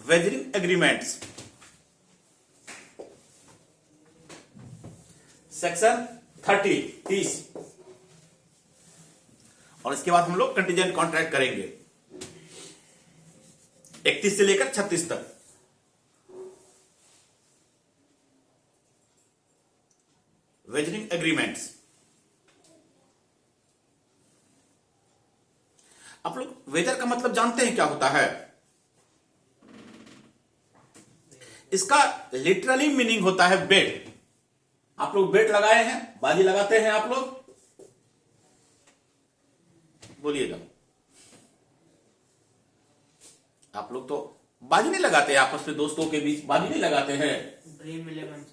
Wagering agreements, section 30 और इसके बाद हम लोग कंटीजेंट कॉन्ट्रैक्ट करेंगे 31 से लेकर 36 तक। वेजरिंग एग्रीमेंट्स, आप लोग वेजर का मतलब जानते हैं क्या होता है? इसका लिटरली मीनिंग होता है बेट। आप लोग बेट लगाए हैं, बाजी लगाते हैं आप लोग, बोलिएगा। आप लोग तो बाजी नहीं लगाते, आपस में दोस्तों के बीच बाजी नहीं लगाते हैं। ड्रीम 11,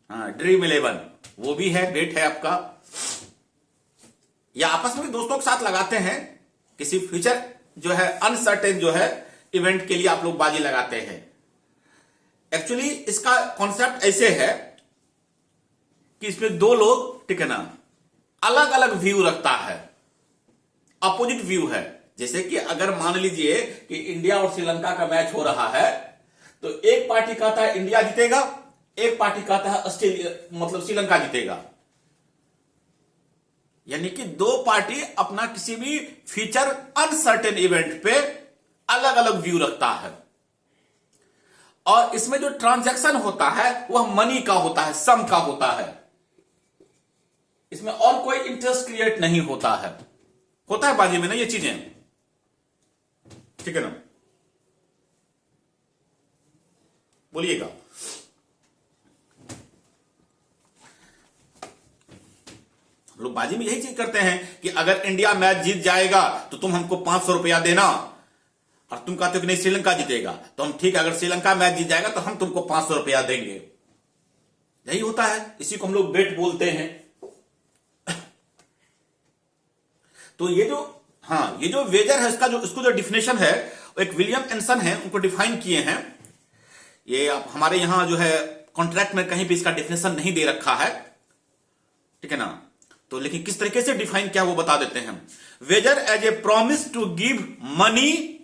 हाँ, ड्रीम 11 वो भी है, बेट है आपका। या आपस में दोस्तों के साथ लगाते हैं, किसी फ्यूचर जो है अनसर्टेन जो है इवेंट के लिए आप लोग बाजी लगाते हैं। एक्चुअली इसका कॉन्सेप्ट ऐसे है कि इसमें दो लोग, ठीक है ना, अलग अलग व्यू रखता है, अपोजिट व्यू है। जैसे कि अगर मान लीजिए कि इंडिया और श्रीलंका का मैच हो रहा है, तो एक पार्टी कहता है इंडिया जीतेगा, एक पार्टी कहता है ऑस्ट्रेलिया मतलब श्रीलंका जीतेगा। यानी कि दो पार्टी अपना किसी भी फ्यूचर अनसर्टेन इवेंट पे अलग अलग व्यू रखता है। और इसमें जो ट्रांजैक्शन होता है वह मनी का होता है, सम का होता है। इसमें और कोई इंटरेस्ट क्रिएट नहीं होता है। होता है बाजी में ना ये चीजें, ठीक है ना, बोलिएगा। लोग बाजी में यही चीज करते हैं कि अगर इंडिया मैच जीत जाएगा तो तुम हमको 500 रुपया देना, और तुम कहते हो कि नहीं श्रीलंका जीतेगा तो हम, ठीक है, अगर श्रीलंका मैच जीत जाएगा तो हम तुमको 500 रुपया देंगे। यही होता है, इसी को हम लोग बेट बोलते हैं। तो ये जो वेजर है इसको जो डिफिनेशन है, एक विलियम एंसन है, उनको डिफाइन किए हैं। ये आप हमारे यहां जो है कॉन्ट्रैक्ट में कहीं भी इसका डिफिनेशन नहीं दे रखा है, ठीक है ना। तो लेकिन किस तरीके से डिफाइन किया वो बता देते हैं। Wager as a promise to give money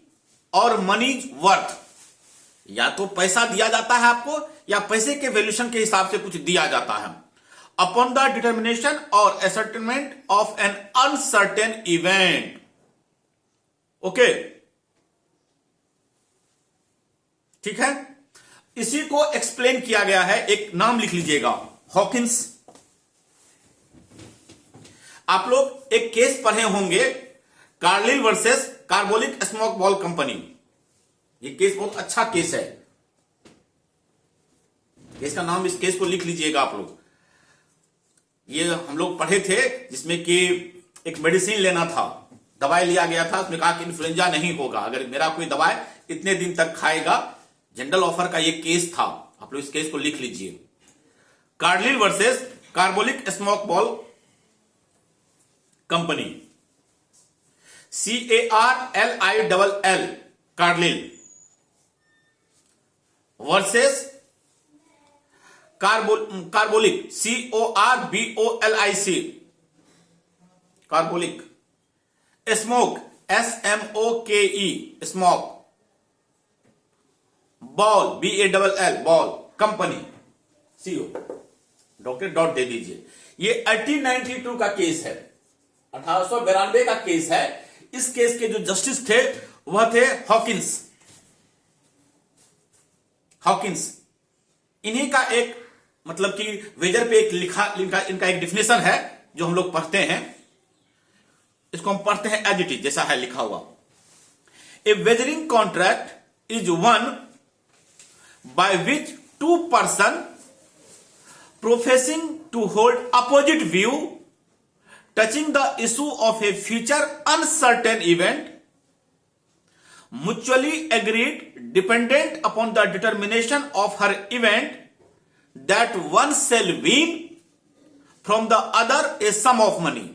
or money's worth, या तो पैसा दिया जाता है आपको या पैसे के वैल्यूएशन के हिसाब से कुछ दिया जाता है। अपॉन द डिटर्मिनेशन और ascertainment of N uncertain event. Okay, ठीक है। इसी को एक्सप्लेन किया गया है, एक नाम लिख लीजिएगा, हॉकिंस। आप लोग एक केस पढ़े होंगे, Carlill versus Carbolic Smoke Ball company. ये केस बहुत अच्छा केस है। केस का नाम, इस केस को लिख लीजिएगा आप लोग। ये हम लोग पढ़े थे, जिसमें कि एक मेडिसिन लेना था, दवाई लिया गया था, उसमें कहा कि इन्फ्लुएंजा नहीं होगा अगर मेरा कोई दवाई इतने दिन तक खाएगा। जनरल ऑफर का ये केस था, आप लोग इस केस को लिख लीजिए। Carlill versus Carbolic Smoke Ball Company, CARLILL, Carlill versus Carbolic, CORBOLIC, Carbolic, smoke, SMOKE, smoke, ball, BALL, ball company, CO। डॉक्टर डॉट दे दीजिए। ये 1892 का केस है, 1892 का केस है। इस केस के जो जस्टिस थे वह थे हॉकिंस। इन्हीं का एक मतलब कि वेजर पे एक इनका एक डिफिनेशन है जो हम लोग पढ़ते हैं। इसको हम पढ़ते हैं एज इट इज, जैसा है लिखा हुआ। A wagering contract is one by which two person professing to hold opposite view touching the issue of a future uncertain event, mutually agreed dependent upon the determination of her event that one shall win from the other a sum of money.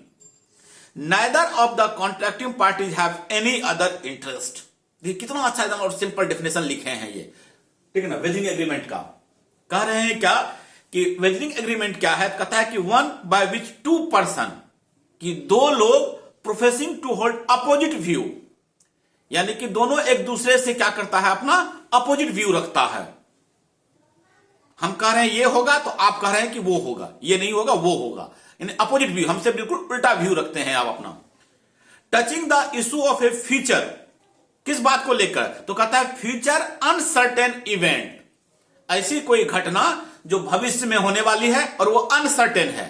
Neither of the contracting parties have any other interest. ये कितना अच्छा एकदम और simple definition लिखे हैं ये, ठीक है ना। वेजरिंग एग्रीमेंट का कह रहे हैं क्या कि वेजरिंग एग्रीमेंट क्या है, कहता है कि one by which two person, कि दो लोग professing to hold opposite view, यानी कि दोनों एक दूसरे से क्या करता है, अपना अपोजिट व्यू रखता है। हम कह रहे हैं ये होगा तो आप कह रहे हैं कि वो होगा, ये नहीं होगा वो होगा, यानी अपोजिट व्यू, हमसे बिल्कुल उल्टा व्यू रखते हैं आप अपना। Touching the issue of A future, किस बात को लेकर, तो कहता है फ्यूचर अनसर्टेन इवेंट, ऐसी कोई घटना जो भविष्य में होने वाली है और वो अनसर्टेन है,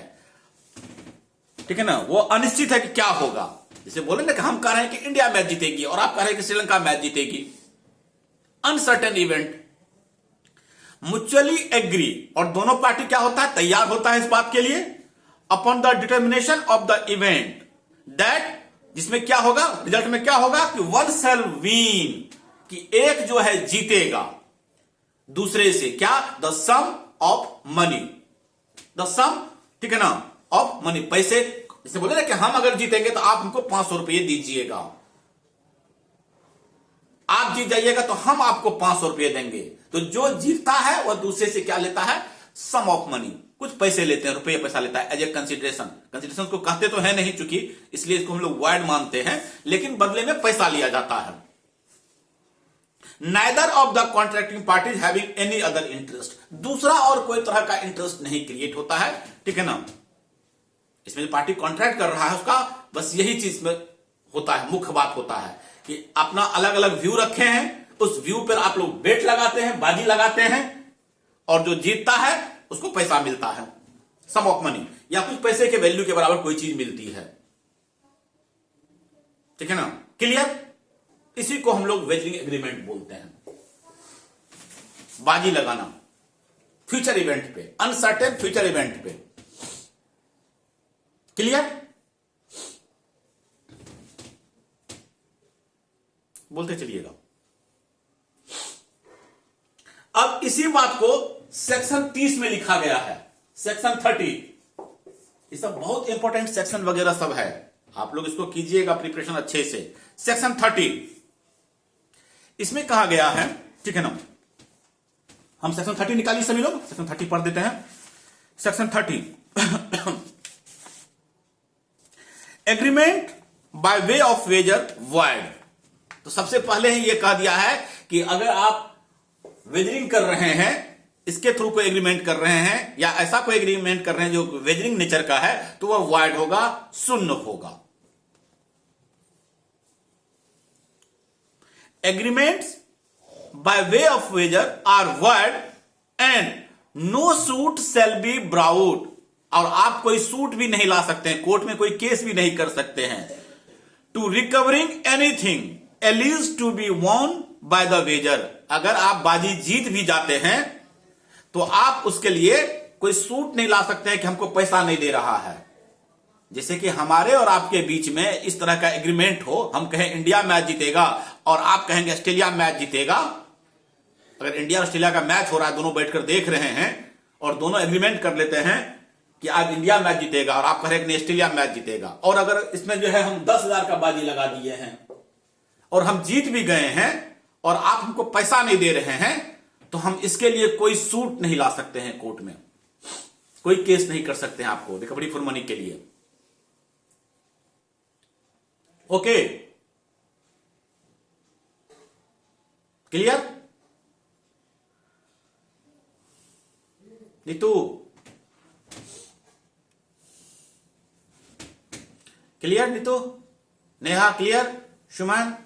ठीक है ना, वो अनिश्चित है कि क्या होगा। जैसे बोले ना कि हम कह रहे हैं कि इंडिया मैच जीतेगी और आप कह रहे हैं कि श्रीलंका मैच जीतेगी, अनसर्टेन इवेंट। म्यूचुअली एग्री, और दोनों पार्टी क्या होता है, तैयार होता है इस बात के लिए, upon the determination of the event that, जिसमें क्या होगा, रिजल्ट में क्या होगा कि वन शैल विन, कि एक जो है जीतेगा दूसरे से, क्या, the sum of money, the sum, ठीक है ना, ऑफ मनी, पैसे। जैसे बोले ना कि हम अगर जीतेंगे तो आप हमको 500 रुपये दीजिएगा, आप जीत जाइएगा तो हम आपको 500 रुपये देंगे। तो जो जीतता है वह दूसरे से क्या लेता है, सम ऑफ मनी, कुछ पैसे लेते हैं, रुपये पैसा लेता है एज ए कंसिडरेशन। कंसिडरेशन को कहते तो है नहीं चूंकि, इसलिए इसको हम लोग वाइड मानते हैं, लेकिन बदले में पैसा लिया जाता है। Neither of the contracting parties having any other interest, दूसरा और कोई तरह का इंटरेस्ट नहीं क्रिएट होता है, ठीक है ना। इसमें जो पार्टी कॉन्ट्रैक्ट कर रहा है उसका बस यही चीज में होता है, मुख्य बात होता है कि अपना अलग अलग व्यू रखे हैं, उस व्यू पर आप लोग बेट लगाते हैं, बाजी लगाते हैं, और जो जीतता है उसको पैसा मिलता है, सम ऑफ मनी, या कुछ पैसे के वैल्यू के बराबर कोई चीज मिलती है, ठीक है ना, क्लियर। इसी को हम लोग वेजरिंग एग्रीमेंट बोलते हैं, बाजी लगाना फ्यूचर इवेंट पे, अनसर्टेन फ्यूचर इवेंट पे, क्लियर। बोलते चलिएगा। अब इसी बात को सेक्शन 30 में लिखा गया है, सेक्शन 30, ये सब बहुत इंपॉर्टेंट सेक्शन वगैरह सब है, आप लोग इसको कीजिएगा प्रिपरेशन अच्छे से। सेक्शन 30 इसमें कहा गया है, ठीक है ना, हम सेक्शन 30 निकालिए सभी लोग, सेक्शन 30 पढ़ देते हैं। Section 30 agreement by way of wager void, तो सबसे पहले ही यह कह दिया है कि अगर आप वेजरिंग कर रहे हैं, इसके थ्रू कोई एग्रीमेंट कर रहे हैं या ऐसा कोई एग्रीमेंट कर रहे हैं जो वेजरिंग नेचर का है, तो वह वॉइड होगा, शून्य होगा। Agreements by way of wager are void and no suit shall be brought, और आप कोई सूट भी नहीं ला सकते हैं, कोर्ट में कोई केस भी नहीं कर सकते हैं। To recovering anything alleged to be won by the wager, अगर आप बाजी जीत भी जाते हैं तो आप उसके लिए कोई सूट नहीं ला सकते हैं कि हमको पैसा नहीं दे रहा है। जैसे कि हमारे और आपके बीच में इस तरह का एग्रीमेंट हो, हम कहें इंडिया मैच जीतेगा और आप कहेंगे ऑस्ट्रेलिया मैच जीतेगा। अगर इंडिया और ऑस्ट्रेलिया का मैच हो रहा है, दोनों बैठकर देख रहे हैं और दोनों एग्रीमेंट कर लेते हैं कि आज इंडिया मैच जीतेगा और आप कह रहे हैं कि ऑस्ट्रेलिया मैच जीतेगा, और अगर इसमें जो है हम 10,000 का बाजी लगा दिए हैं और हम जीत भी गए हैं और आप हमको पैसा नहीं दे रहे हैं, तो हम इसके लिए कोई सूट नहीं ला सकते हैं, कोर्ट में कोई केस नहीं कर सकते हैं आपको रिकवरी फॉर मनी के लिए। Okay, clear. Neetu clear, Neetu, Neha clear, Shuman,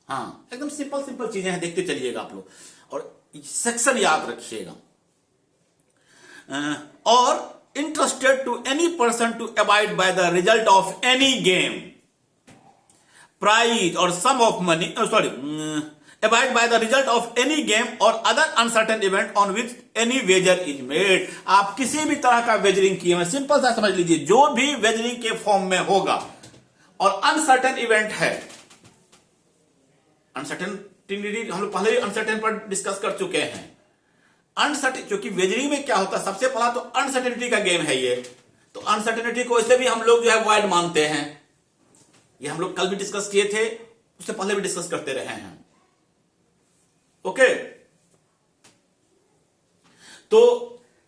हाँ, एकदम सिंपल सिंपल चीजें हैं, देखते चलिएगा आप लोग और सेक्शन याद रखिएगा। और interested to any person to abide by the result of any game, prize और sum of money, abide by the result of any game or other uncertain event on which any wager is made। आप किसी भी तरह का wagering किए हैं, simple सा समझ लीजिए, जो भी वेजरिंग के फॉर्म में होगा और अनसर्टेन इवेंट है, अनसर्टेनिटी हम लोग पहले ही अनसर्टेन पर डिस्कस कर चुके हैं। अनसर्टेन, क्योंकि वेजरिंग में क्या होता है, सबसे पहला तो अनसर्टेनिटी का गेम है ये, तो अनसर्टेनिटी को इससे भी हम लोग जो है वाइड मानते हैं। ये हम लोग कल भी डिस्कस किए थे, उससे पहले भी डिस्कस करते रहे हैं। ओके, तो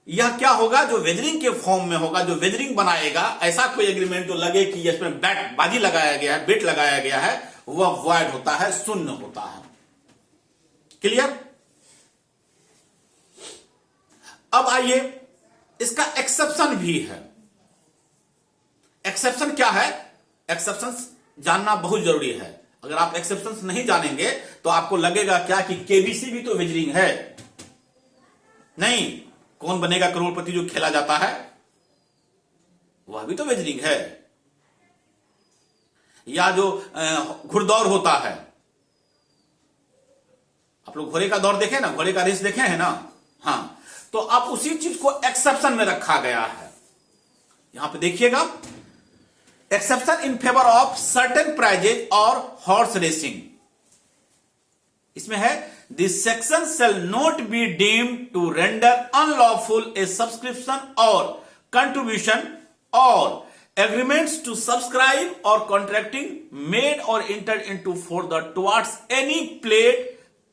यह क्या होगा, जो वेजरिंग के फॉर्म में होगा, जो वेजरिंग बनाएगा, ऐसा कोई एग्रीमेंट जो लगे कि इसमें बैट बाजी लगाया गया है, बेट लगाया गया है, वह वॉइड होता है, शून्य होता है। क्लियर? अब आइए, इसका एक्सेप्शन भी है। एक्सेप्शन क्या है? एक्सेप्शन जानना बहुत जरूरी है। अगर आप एक्सेप्शन नहीं जानेंगे तो आपको लगेगा क्या कि केबीसी भी तो वेजरिंग है। नहीं, कौन बनेगा करोड़पति जो खेला जाता है वह भी तो वेजरिंग है। या जो घुड़दौड़ होता है, आप लोग घोड़े का दौड़ देखे ना, घोड़े का रेस देखे हैं ना, हाँ, तो आप उसी चीज को एक्सेप्शन में रखा गया है। यहां पे देखिएगा, exception in favour of certain prizes or horse racing, इसमें है this section shall not be deemed to render unlawful a subscription or contribution or agreements to subscribe or contracting made or entered into for the towards any played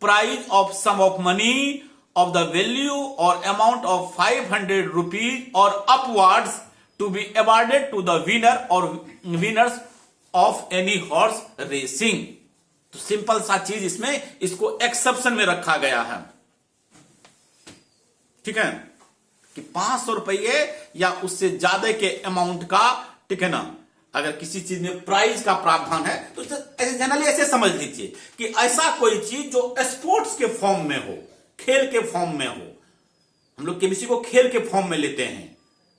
prize of sum of money of the value or amount of 500 rupees or upwards to be awarded to the winner or winners of any horse racing। तो simple सा चीज इसमें, इसको exception में रखा गया है। ठीक है, कि 500 रुपये या उससे ज्यादा के अमाउंट का, ठीक है ना, अगर किसी चीज में प्राइज का प्रावधान है तो जनरली ऐसे समझ लीजिए कि ऐसा कोई चीज जो स्पोर्ट्स के फॉर्म में हो, खेल के फॉर्म में हो। हम लोग केबीसी को खेल के फॉर्म में लेते हैं,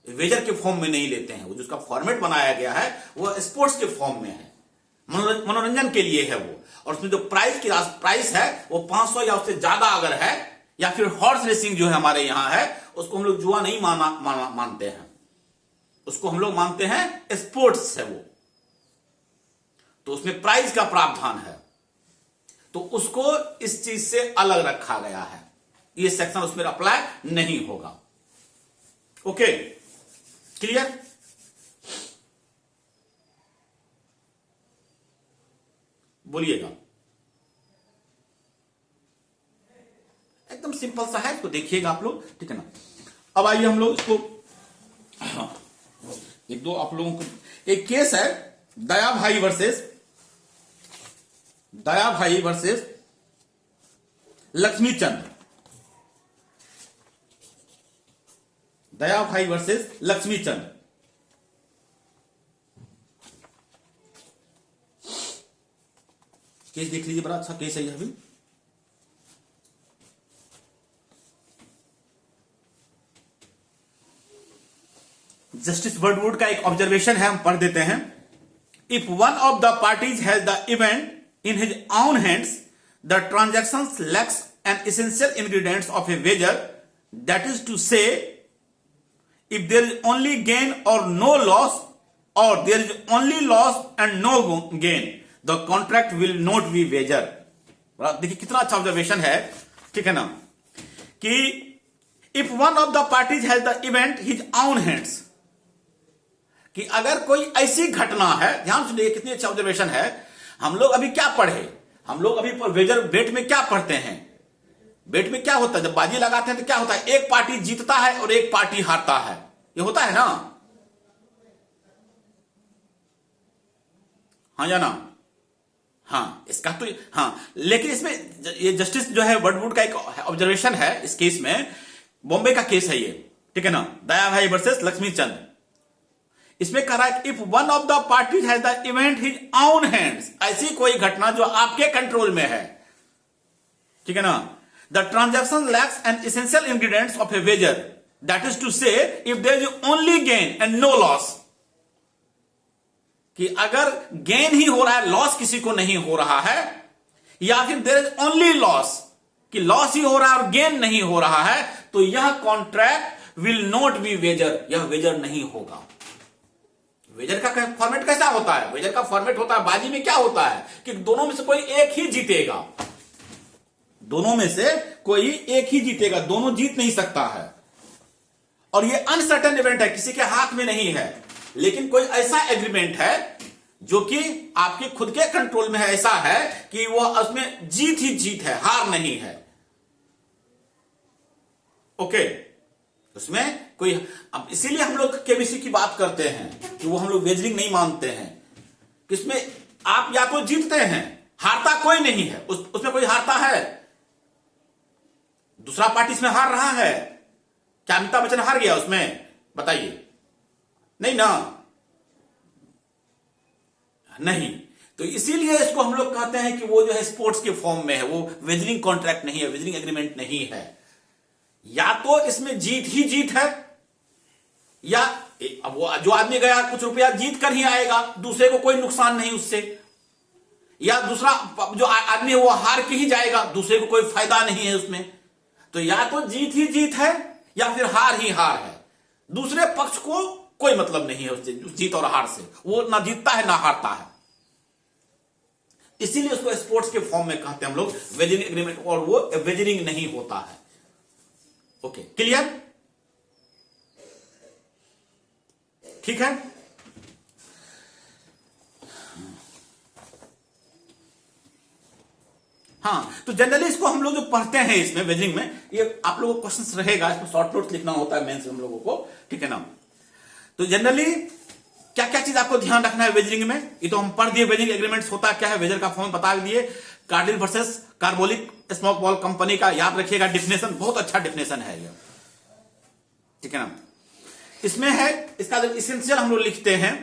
वेजर के फॉर्म में नहीं लेते हैं। वो जिसका फॉर्मेट बनाया गया है वो स्पोर्ट्स के फॉर्म में है, मनोरंजन के लिए है वो। और उसमें जो प्राइस है वो 500 या उससे ज्यादा अगर है, या फिर हॉर्स रेसिंग जो है हमारे यहां है, उसको हम लोग जुआ नहीं मानते हैं, उसको हम लोग मानते हैं स्पोर्ट्स है वो। तो उसमें प्राइज का प्रावधान है, तो उसको इस चीज से अलग रखा गया है। ये सेक्शन उसमें अप्लाई नहीं होगा। Okay, clear? बोलिएगा। एकदम सिंपल सा है, इसको देखिएगा आप लोग, ठीक है ना। अब आइए हम लोग इसको, एक दो आप लोगों को एक केस है, दया भाई वर्सेस लक्ष्मीचंद। दया भाई वर्सेस लक्ष्मीचंद। केस देख लीजिए, बड़ा अच्छा केस है यह भी। जस्टिस वर्डवुड का एक ऑब्जर्वेशन है, हम पढ़ देते हैं। If one of the parties has the event in his own hands, the transaction lacks an essential ingredients of a wager, that is to say if there is only gain or no loss, or there is only loss and no gain, the contract will not be wager। देखिए कितना अच्छा observation है, ठीक है ना, कि if one of the parties has the event his own hands, कि अगर कोई ऐसी घटना है, ध्यान सुनिए कितनी अच्छा ऑब्जर्वेशन है। हम लोग अभी क्या पढ़े, हम लोग अभी वेजर बेट में क्या पढ़ते हैं, बेट में क्या होता है, जब बाजी लगाते हैं तो क्या होता है, एक पार्टी जीतता है और एक पार्टी हारता है, ये होता है ना, हाँ या ना, हाँ, इसका तो हाँ। लेकिन इसमें ये जस्टिस जो है वर्डवुड का एक ऑब्जर्वेशन है, इस केस में बॉम्बे का केस है ये, ठीक है ना, दया भाई वर्सेस लक्ष्मीचंद। इसमें कह रहा है if one of the parties has the event his own hands, ऐसी कोई घटना जो आपके कंट्रोल में है, ठीक है ना, the transaction lacks an essential ingredients of a wager, that is to say if there is only gain and no loss, कि अगर गेन ही हो रहा है, लॉस किसी को नहीं हो रहा है, या फिर there is only loss, कि लॉस ही हो रहा है और गेन नहीं हो रहा है, तो यह contract will not be wager, यह वेजर नहीं होगा। वेजर का फॉर्मेट कैसा होता है, वेजर का फॉर्मेट होता है, बाजी में क्या होता है कि दोनों में से कोई एक ही जीतेगा, दोनों में से कोई एक ही जीतेगा, दोनों जीत नहीं सकता है। और ये अनसर्टेन इवेंट है, किसी के हाथ में नहीं है, लेकिन कोई ऐसा एग्रीमेंट है जो कि आपके खुद के कंट्रोल में है, ऐसा है कि वह उसमें जीत ही जीत है, हार नहीं है। ओके, उसमें कोई, अब इसीलिए हम लोग केबीसी की बात करते हैं कि वो हम लोग वेजरिंग नहीं मानते हैं, कि इसमें आप या तो जीतते हैं, हारता कोई नहीं है, उसमें कोई हारता है? दूसरा पार्टी इसमें हार रहा है? क्या अमिताभ बच्चन हार गया उसमें? बताइए, नहीं ना, नहीं। तो इसीलिए इसको हम लोग कहते हैं कि वो जो है स्पोर्ट्स के फॉर्म में है, वो वेजरिंग कॉन्ट्रैक्ट नहीं है, वेजरिंग एग्रीमेंट नहीं है। या तो इसमें जीत ही जीत है, या अब वो जो आदमी गया कुछ रुपया जीत कर ही आएगा, दूसरे को कोई नुकसान नहीं उससे, या दूसरा जो आदमी है वो हार के ही जाएगा, दूसरे को कोई फायदा नहीं है उसमें। तो या तो जीत ही जीत है या फिर हार ही हार है, दूसरे पक्ष को कोई मतलब नहीं है उससे, जीत और हार से, वो ना जीतता है ना हारता है। इसीलिए उसको स्पोर्ट्स के फॉर्म में कहते हैं हम लोग वेजरिंग एग्रीमेंट, और वो वेजरिंग नहीं होता है। Okay, clear? ठीक है। हाँ, तो जनरली इसको हम लोग जो पढ़ते हैं इसमें वेजरिंग में, ये आप लोगों को क्वेश्चंस रहेगा, इसमें शॉर्ट नोट्स लिखना होता है मेंस हम लोगों को, ठीक है ना। तो जनरली क्या क्या चीज आपको ध्यान रखना है वेजरिंग में, ये तो हम पढ़ दिए। वेजरिंग एग्रीमेंट्स होता क्या है, वेजर का फॉर्म बता दिए। Carlill versus Carbolic Smoke Ball Company का याद रखिएगा डिफिनेशन, बहुत अच्छा डिफिनेशन है ये, ठीक है ना। इसमें है इसका जो इसेंशियल हम लोग लिखते हैं,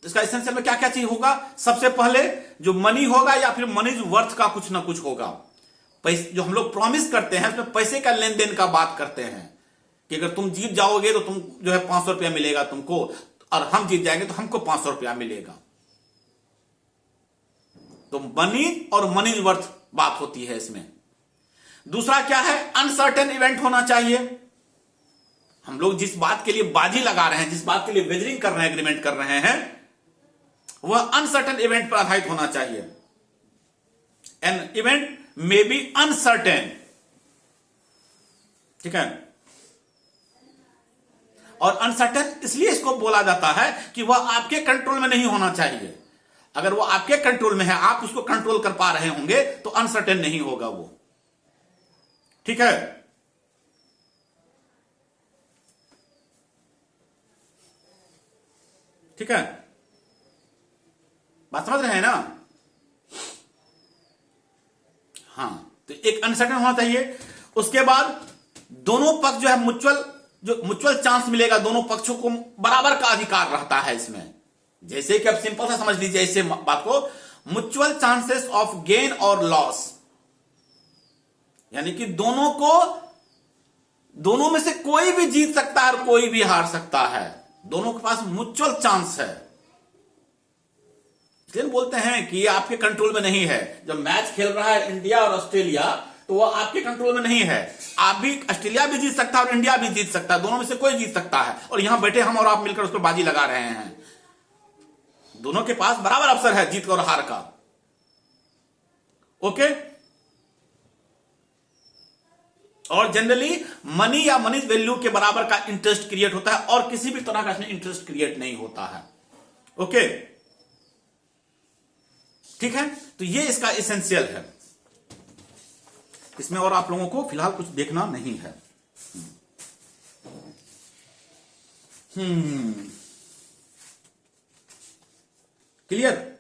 इसका इसेंशियल में क्या क्या चीज होगा। सबसे पहले जो मनी होगा या फिर मनीज वर्थ का कुछ ना कुछ होगा। पैसे जो हम लोग प्रॉमिस करते हैं उसमें पैसे का लेन देन का बात करते हैं, कि अगर तुम जीत जाओगे तो तुम जो है 500 रुपया मिलेगा तुमको, और हम जीत जाएंगे तो हमको 500 रुपया मिलेगा। तो मनी और मनीज वर्थ बात होती है इसमें। दूसरा क्या है, अनसर्टेन इवेंट होना चाहिए। हम लोग जिस बात के लिए बाजी लगा रहे हैं, जिस बात के लिए वेजरिंग कर रहे हैं, एग्रीमेंट कर रहे हैं, वह अनसर्टेन इवेंट पर आधारित होना चाहिए। An event may be uncertain, ठीक है। और अनसर्टेन इसलिए इसको बोला जाता है कि वह आपके कंट्रोल में नहीं होना चाहिए। अगर वो आपके कंट्रोल में है, आप उसको कंट्रोल कर पा रहे होंगे, तो अनसर्टेन नहीं होगा वो, ठीक है। ठीक है, बात समझ रहे हैं ना। हाँ, तो एक अनसर्टेन होना चाहिए। उसके बाद दोनों पक्ष जो है म्यूचुअल चांस मिलेगा, दोनों पक्षों को बराबर का अधिकार रहता है इसमें। जैसे कि आप सिंपल सा समझ लीजिए इससे बात को, म्यूचुअल चांसेस ऑफ गेन और लॉस, यानी कि दोनों में से कोई भी जीत सकता है और कोई भी हार सकता है, दोनों के पास म्यूचुअल चांस है। इसलिए बोलते हैं कि ये आपके कंट्रोल में नहीं है। जब मैच खेल रहा है इंडिया और ऑस्ट्रेलिया, तो वो आपके कंट्रोल में नहीं है। आप भी, ऑस्ट्रेलिया भी जीत सकता है और इंडिया भी जीत सकता है, दोनों में से कोई जीत सकता है। और यहां बैठे हम और आप मिलकर उस पर बाजी लगा रहे हैं। दोनों के पास बराबर अवसर है जीत और हार का। ओके। और जनरली मनी या मनी वैल्यू के बराबर का इंटरेस्ट क्रिएट होता है, और किसी भी तरह का इसमें इंटरेस्ट क्रिएट नहीं होता है। ओके, ठीक है। तो ये इसका एसेंशियल है, इसमें और आप लोगों को फिलहाल कुछ देखना नहीं है। क्लियर।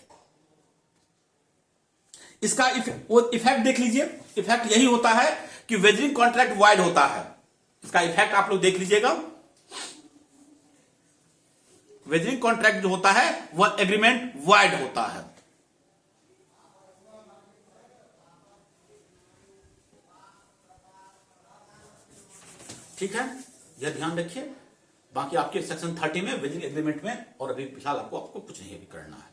इसका इफेक्ट देख लीजिए। इफेक्ट यही होता है कि वेजरिंग कॉन्ट्रैक्ट वाइड होता है। इसका इफेक्ट आप लोग देख लीजिएगा। वेजरिंग कॉन्ट्रैक्ट जो होता है वह एग्रीमेंट वाइड होता है। ठीक है, यह ध्यान रखिए। बाकी आपके सेक्शन 30 में वेजरिंग एग्रीमेंट में, और अभी फिलहाल आपको कुछ नहीं अभी करना है।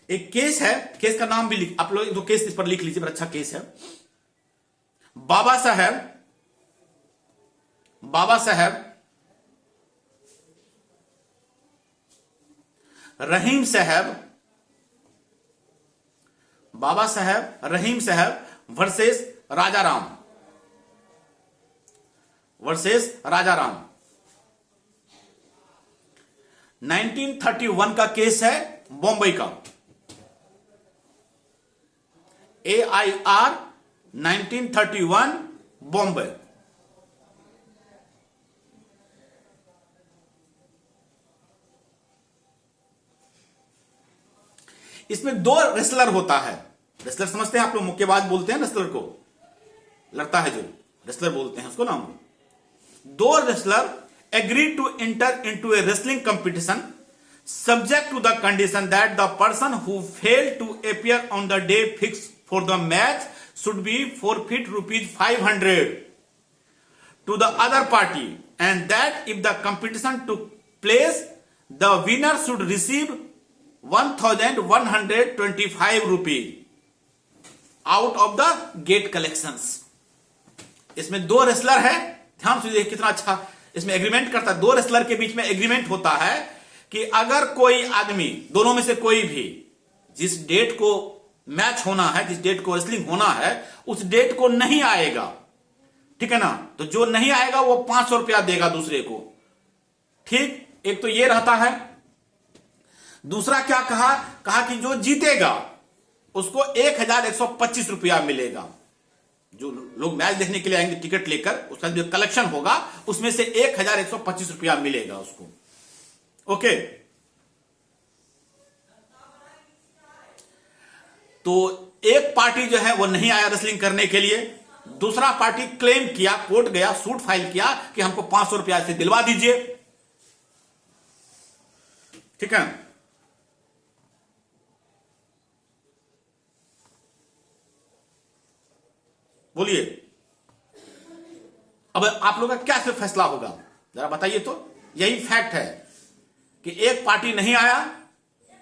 एक केस है, केस का नाम भी लिख, आप लोग दो केस इस पर लिख लीजिए, बड़ा अच्छा केस है। बाबा साहब रहीम साहब वर्सेस राजाराम, वर्सेस राजाराम। 1931 का केस है बॉम्बे का, AIR 1931 बॉम्बे। इसमें दो रेसलर होता है। रेसलर समझते हैं आप लोग, मुक्केबाज बोलते हैं रेसलर को, लड़ता है जो रेसलर बोलते हैं उसको नाम। दो wrestler agreed to enter into a wrestling competition subject to the condition that the person who failed to appear on the day fixed for the match should be forfeit ₹500 to the other party, and that if the competition took place the winner should receive ₹1125 out of the gate collections। इसमें दो wrestler है, ध्यान से देखिए कितना अच्छा इसमें agreement करता है। दो रेसलर के बीच में एग्रीमेंट होता है कि अगर कोई आदमी, दोनों में से कोई भी, जिस डेट को मैच होना है, जिस डेट को रेसलिंग होना है, उस डेट को नहीं आएगा, ठीक है ना, तो जो नहीं आएगा वो ₹500 देगा दूसरे को। ठीक, एक तो ये रहता है। दूसरा क्या कहा कि जो जीतेगा उसको ₹1125 मिलेगा। जो लोग मैच देखने के लिए आएंगे टिकट लेकर, उसका जो कलेक्शन होगा उसमें से ₹1125 मिलेगा उसको। ओके, तो एक पार्टी जो है वो नहीं आया रेसलिंग करने के लिए, दूसरा पार्टी क्लेम किया, कोर्ट गया, सूट फाइल किया कि हमको ₹500 से दिलवा दीजिए। ठीक है, बोलिए अब आप लोगों का क्या सिर्फ फैसला होगा, जरा बताइए तो। यही फैक्ट है कि एक पार्टी नहीं आया,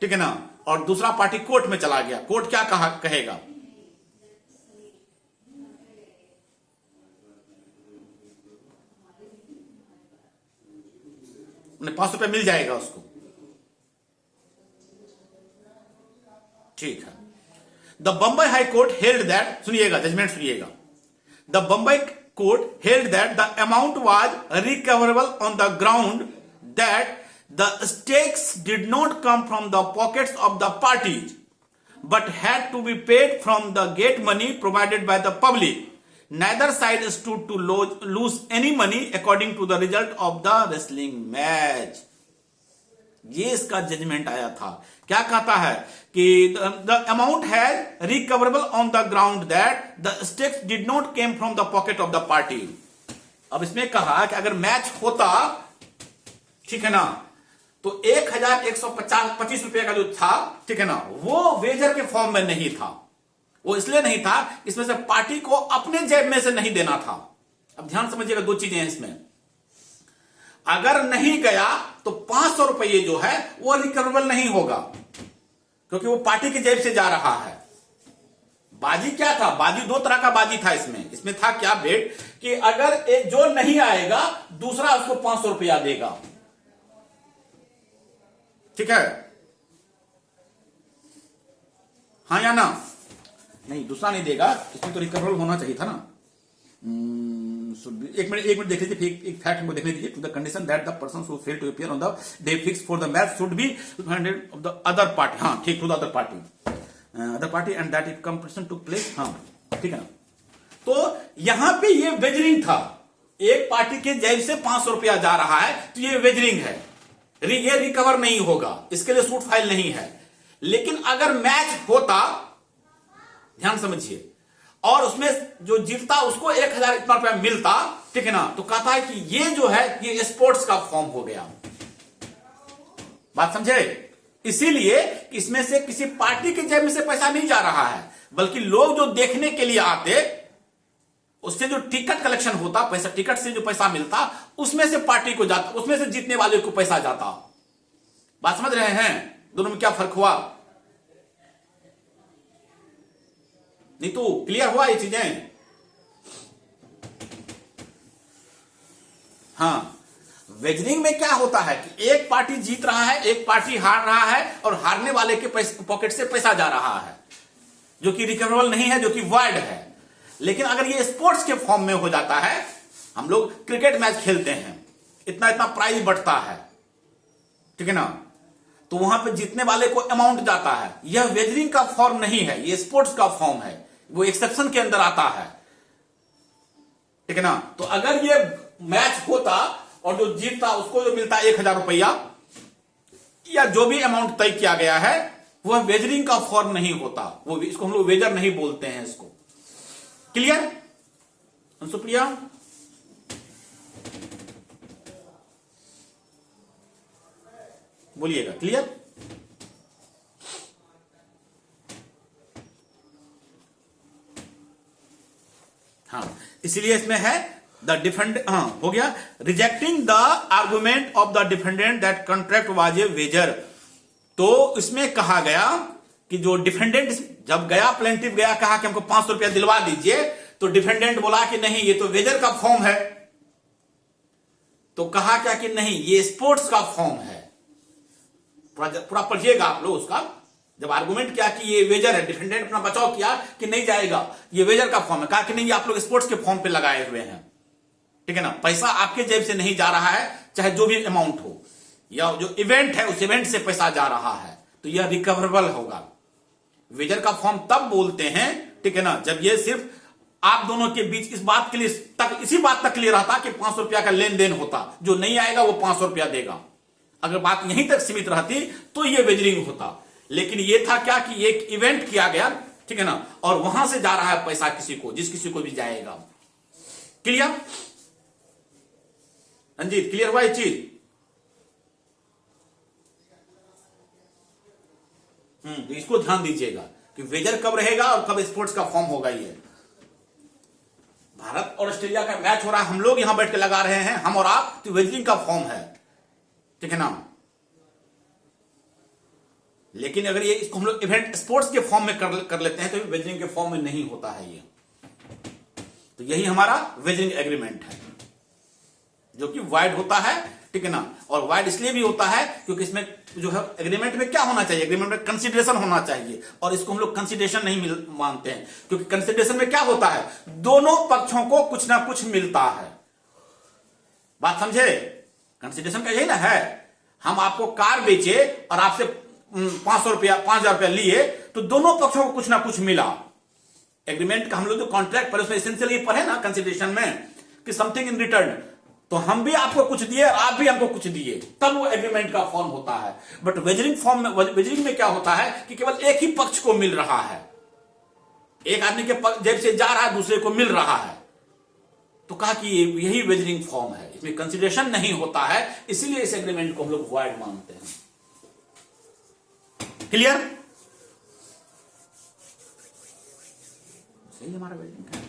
ठीक है ना, और दूसरा पार्टी कोर्ट में चला गया। कोर्ट क्या कहेगा? उन्हें ₹500 मिल जाएगा उसको। ठीक है। The Bombay high court held that, सुनिएगा जजमेंट सुनिएगा। The Bombay court held that the amount was recoverable on the ground that the stakes did not come from the pockets of the parties but had to be paid from the gate money provided by the public. Neither side stood to lose any money according to the result of the wrestling match. ये इसका judgement आया था। क्या कहता है कि the amount had recoverable on the ground that the stakes did not came from the pocket of the party. अब इसमें कहा कि अगर मैच होता, ठीक है ना, तो ₹1125 का जो था, ठीक है ना, वो वेजर के फॉर्म में नहीं था। वो इसलिए नहीं था, इसमें से पार्टी को अपने जेब में से नहीं देना था। अब ध्यान समझिएगा, दो चीजें हैं इसमें। अगर नहीं गया तो ₹500 जो है वो रिकवरेबल नहीं होगा, क्योंकि वो पार्टी की जेब से जा रहा है। बाजी क्या था? बाजी दो तरह का बाजी था इसमें था क्या बेट कि अगर जो नहीं आएगा दूसरा उसको ₹500 देगा। ठीक है, हाँ या ना? नहीं, दूसरा नहीं देगा, इसमें तो रिकवरेबल होना चाहिए था ना। एक मिनट देख लीजिए, एक फैक्ट हमको देखने दीजिए। To the condition that the person who fail to appear on the day fix for the match should be 200 of the other party. हाँ ठीक, to the other party and that if competition took place. हाँ ठीक है ना। तो यहां पे ये वेजरिंग था, एक पार्टी के जेब से ₹500 जा रहा है, तो ये वेजरिंग है, ये रिकवर नहीं होगा, इसके लिए सूट फाइल नहीं है। लेकिन अगर मैच होता, ध्यान समझिए, और उसमें जो जीतता उसको ₹1000 मिलता, ठीक है ना, तो कहता है कि ये जो है ये स्पोर्ट्स का फॉर्म हो गया। बात समझे? इसीलिए इसमें से किसी पार्टी के जेब में से पैसा नहीं जा रहा है, बल्कि लोग जो देखने के लिए आते, उससे जो टिकट कलेक्शन होता, पैसा टिकट से जो पैसा मिलता, उसमें से पार्टी को जाता, उसमें से जीतने वाले को पैसा जाता। बात समझ रहे हैं? दोनों में क्या फर्क हुआ? नहीं तो क्लियर हुआ ये चीजें? हाँ, वेजरिंग में क्या होता है कि एक पार्टी जीत रहा है, एक पार्टी हार रहा है, और हारने वाले के पॉकेट से पैसा जा रहा है, जो कि रिकवरेबल नहीं है, जो कि वाइड है। लेकिन अगर ये स्पोर्ट्स के फॉर्म में हो जाता है, हम लोग क्रिकेट मैच खेलते हैं, इतना इतना प्राइज बढ़ता है, ठीक है ना, तो वहां पे जीतने वाले को अमाउंट जाता है। यह वेजरिंग का फॉर्म नहीं है, ये स्पोर्ट्स का फॉर्म है, वो एक्सेप्शन के अंदर आता है, ठीक है ना। तो अगर ये मैच होता और जो जीतता उसको जो मिलता 1,000 रुपया या जो भी अमाउंट तय किया गया है, वह वेजरिंग का फॉर्म नहीं होता, वो इसको हम लोग वेजर नहीं बोलते हैं इसको। क्लियर सुप्रिया? बोलिएगा क्लियर? हाँ, इसलिए इसमें है द डिफेंड, हाँ हो गया, rejecting the argument of the defendant that contract was a wager. तो इसमें कहा गया कि जो डिफेंडेंट जब गया, प्लेंटिव गया, कहा कि हमको 500 रुपया दिलवा दीजिए, तो डिफेंडेंट बोला कि नहीं ये तो वेजर का फॉर्म है। तो कहा क्या कि नहीं ये स्पोर्ट्स का फॉर्म है। पूरा पढ़िएगा आप लोग उसका। जब आर्गुमेंट किया कि ये वेजर है, डिफेंडेंट अपना बचाव किया कि नहीं जाएगा, ये वेजर का फॉर्म है, कहा कि नहीं आप लोग स्पोर्ट्स के फॉर्म पे लगाए हुए हैं, ठीक है ना, पैसा आपके जेब से नहीं जा रहा है, चाहे जो भी अमाउंट हो, या जो इवेंट है उस इवेंट से पैसा जा रहा है, तो यह रिकवरेबल होगा। वेजर का फॉर्म तब बोलते हैं, ठीक है ना, जब ये सिर्फ आप दोनों के बीच इस बात के लिए तक, इसी बात तक क्लियर रहता कि 500 रुपया का लेन देन होता, जो नहीं आएगा वो 500 रुपया देगा। अगर बात यहीं तक सीमित रहती तो ये वेजरिंग होता। लेकिन ये था क्या कि एक इवेंट किया गया, ठीक है ना, और वहां से जा रहा है पैसा किसी को, जिस किसी को भी जाएगा। क्लियर रंजीत? क्लियर हुआ ये चीज? तो इसको ध्यान दीजिएगा कि वेजर कब रहेगा और कब स्पोर्ट्स का फॉर्म होगा। ये भारत और ऑस्ट्रेलिया का मैच हो रहा है, हम लोग यहां बैठ के लगा रहे हैं, हम और आप, तो वेजरिंग का फॉर्म है, ठीक है ना। लेकिन अगर ये इसको हम लोग इवेंट स्पोर्ट्स के फॉर्म में कर लेते हैं, तो वेजरिंग के फॉर्म में नहीं होता है ये। तो यही हमारा वेजरिंग एग्रीमेंट है, जो कि वाइड होता है, ठीक है ना। और वाइड इसलिए भी होता है क्योंकि इसमें जो है एग्रीमेंट में क्या होना चाहिए, एग्रीमेंट में कंसीडरेशन होना चाहिए, और इसको हम लोग कंसीडरेशन नहीं मानते हैं, क्योंकि कंसीडरेशन में क्या होता है, दोनों पक्षों को कुछ ना कुछ मिलता है। बात समझे? कंसीडरेशन का यही ना है, हम आपको कार बेचे और आपसे 500 रुपया 5,000 रुपया लिए, तो दोनों पक्षों को कुछ ना कुछ मिला। एग्रीमेंट का हम लोग जो कॉन्ट्रैक्ट पर उसमें एसेंशियली पढ़े ना कंसीडरेशन में कि समथिंग इन रिटर्न, तो हम भी आपको कुछ दिए और आप भी हमको कुछ दिए, तब वो एग्रीमेंट का फॉर्म होता है। बट वेजरिंग फॉर्म में, वेजरिंग में क्या होता है कि केवल एक ही पक्ष को मिल रहा है, एक आदमी के जेब से जा रहा है, दूसरे को मिल रहा है, तो कहा कि यही वेजरिंग फॉर्म है, इसमें कंसीडरेशन नहीं होता है, इसीलिए इस एग्रीमेंट को हम लोग वॉइड मानते हैं। क्लियर? सही हमारा वेजरिंग है।